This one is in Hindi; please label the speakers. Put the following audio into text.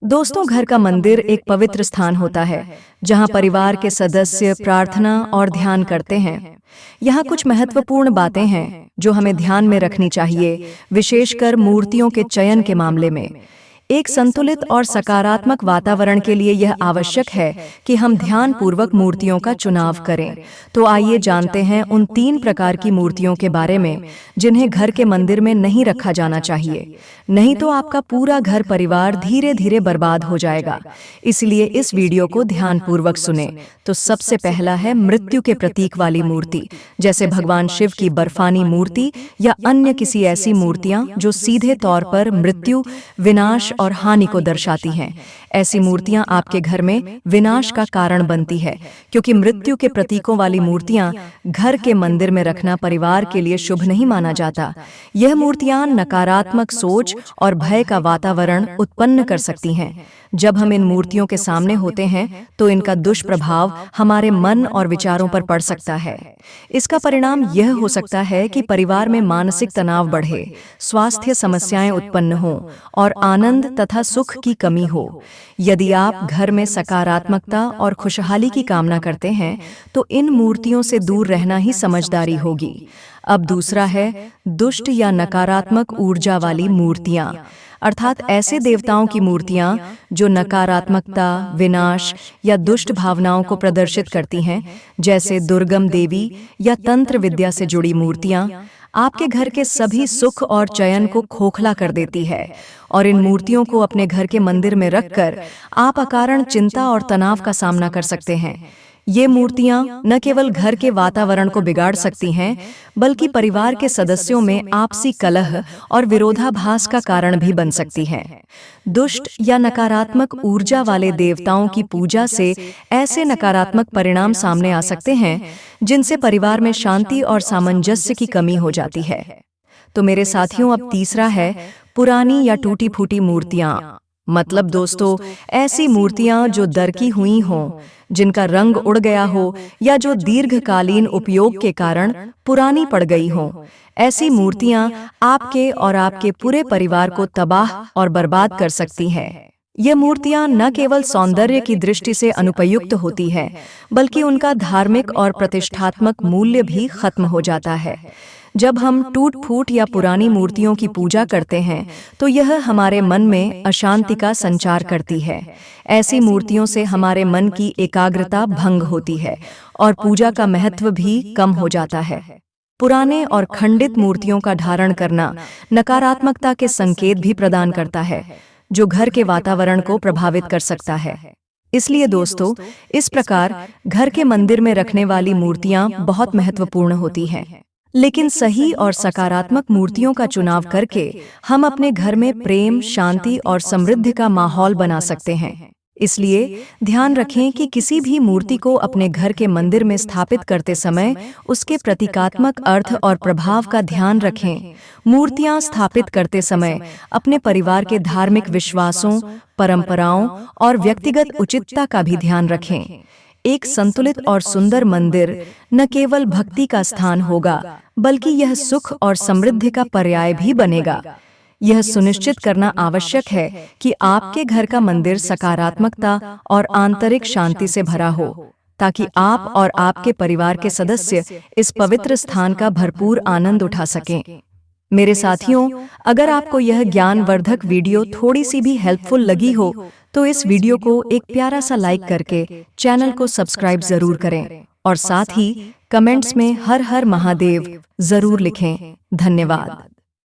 Speaker 1: दोस्तों, घर का मंदिर एक पवित्र स्थान होता है जहां परिवार के सदस्य प्रार्थना और ध्यान करते हैं। यहाँ कुछ महत्वपूर्ण बातें हैं जो हमें ध्यान में रखनी चाहिए, विशेषकर मूर्तियों के चयन के मामले में। एक संतुलित और सकारात्मक वातावरण के लिए यह आवश्यक है कि हम ध्यानपूर्वक मूर्तियों का चुनाव करें। तो आइए जानते हैं उन 3 प्रकार की मूर्तियों के बारे में जिन्हें घर के मंदिर में नहीं रखा जाना चाहिए, नहीं तो आपका पूरा घर परिवार धीरे धीरे बर्बाद हो जाएगा। इसलिए इस वीडियो को ध्यानपूर्वक सुने। तो सबसे पहला है मृत्यु के प्रतीक वाली मूर्ति, जैसे भगवान शिव की बर्फानी मूर्ति या अन्य किसी ऐसी मूर्तियां जो सीधे तौर पर मृत्यु, विनाश और हानि को दर्शाती हैं। ऐसी मूर्तियां आपके घर में विनाश का कारण बनती है, क्योंकि मृत्यु के प्रतीकों वाली मूर्तियां घर के मंदिर में रखना परिवार के लिए शुभ नहीं माना जाता। यह मूर्तियां नकारात्मक सोच और भय का वातावरण उत्पन्न कर सकती हैं। जब हम इन मूर्तियों के सामने होते हैं तो इनका दुष्प्रभाव हमारे मन और विचारों पर पड़ सकता है। इसका परिणाम यह हो सकता है कि परिवार में मानसिक तनाव बढ़े, स्वास्थ्य समस्याएं उत्पन्न हों और आनंद तथा सुख की कमी हो। यदि आप घर में सकारात्मकता और खुशहाली की कामना करते हैं तो इन मूर्तियों से दूर रहना ही समझदारी होगी। अब दूसरा है दुष्ट या नकारात्मक ऊर्जा वाली मूर्तियां, अर्थात ऐसे देवताओं की मूर्तियां जो नकारात्मकता, विनाश या दुष्ट भावनाओं को प्रदर्शित करती हैं, जैसे दुर्गम देवी या तंत्र विद्या से जुड़ी मूर्तियां आपके घर के सभी सुख और चयन को खोखला कर देती है। और इन मूर्तियों को अपने घर के मंदिर में रखकर आप अकारण चिंता और तनाव का सामना कर सकते हैं। ये मूर्तियां न केवल घर के वातावरण को बिगाड़ सकती हैं, बल्कि परिवार के सदस्यों में आपसी कलह और विरोधाभास का कारण भी बन सकती हैं। दुष्ट या नकारात्मक ऊर्जा वाले देवताओं की पूजा से ऐसे नकारात्मक परिणाम सामने आ सकते हैं जिनसे परिवार में शांति और सामंजस्य की कमी हो जाती है। तो मेरे साथियों, अब तीसरा है पुरानी या टूटी फूटी मूर्तियां। मतलब दोस्तों, ऐसी मूर्तियां जो दरकी हुई हों, जिनका रंग उड़ गया हो या जो दीर्घकालीन उपयोग के कारण पुरानी पड़ गई हों। ऐसी मूर्तियां आपके और आपके पूरे परिवार को तबाह और बर्बाद कर सकती हैं। ये मूर्तियां न केवल सौंदर्य की दृष्टि से अनुपयुक्त होती हैं, बल्कि उनका धार्मिक और प्रतिष्ठात्मक मूल्य भी खत्म हो जाता है। जब हम टूट-फूट या पुरानी मूर्तियों की पूजा करते हैं तो यह हमारे मन में अशांति का संचार करती है। ऐसी मूर्तियों से हमारे मन की एकाग्रता भंग होती है और पूजा का महत्व भी कम हो जाता है। पुराने और खंडित मूर्तियों का धारण करना नकारात्मकता के संकेत भी प्रदान करता है, जो घर के वातावरण को प्रभावित कर सकता है। इसलिए दोस्तों, इस प्रकार घर के मंदिर में रखने वाली मूर्तियां बहुत महत्वपूर्ण होती हैं। लेकिन सही और सकारात्मक मूर्तियों का चुनाव करके हम अपने घर में प्रेम, शांति और समृद्धि का माहौल बना सकते हैं। इसलिए ध्यान रखें कि किसी भी मूर्ति को अपने घर के मंदिर में स्थापित करते समय उसके प्रतीकात्मक अर्थ और प्रभाव का ध्यान रखें। मूर्तियां स्थापित करते समय अपने परिवार के धार्मिक विश्वासों, परंपराओं और व्यक्तिगत उचितता का भी ध्यान रखें। एक संतुलित और सुंदर मंदिर न केवल भक्ति का स्थान होगा, बल्कि यह सुख और समृद्धि का पर्याय भी बनेगा। यह सुनिश्चित करना आवश्यक है कि आपके घर का मंदिर सकारात्मकता और आंतरिक शांति से भरा हो, ताकि आप और आपके परिवार के सदस्य इस पवित्र स्थान का भरपूर आनंद उठा सकें। मेरे साथियों, अगर आपको यह ज्ञानवर्धक वीडियो थोड़ी सी भी हेल्पफुल लगी हो तो इस वीडियो को एक प्यारा सा लाइक करके चैनल को सब्सक्राइब जरूर करें और साथ ही कमेंट्स में हर हर महादेव जरूर लिखें। धन्यवाद।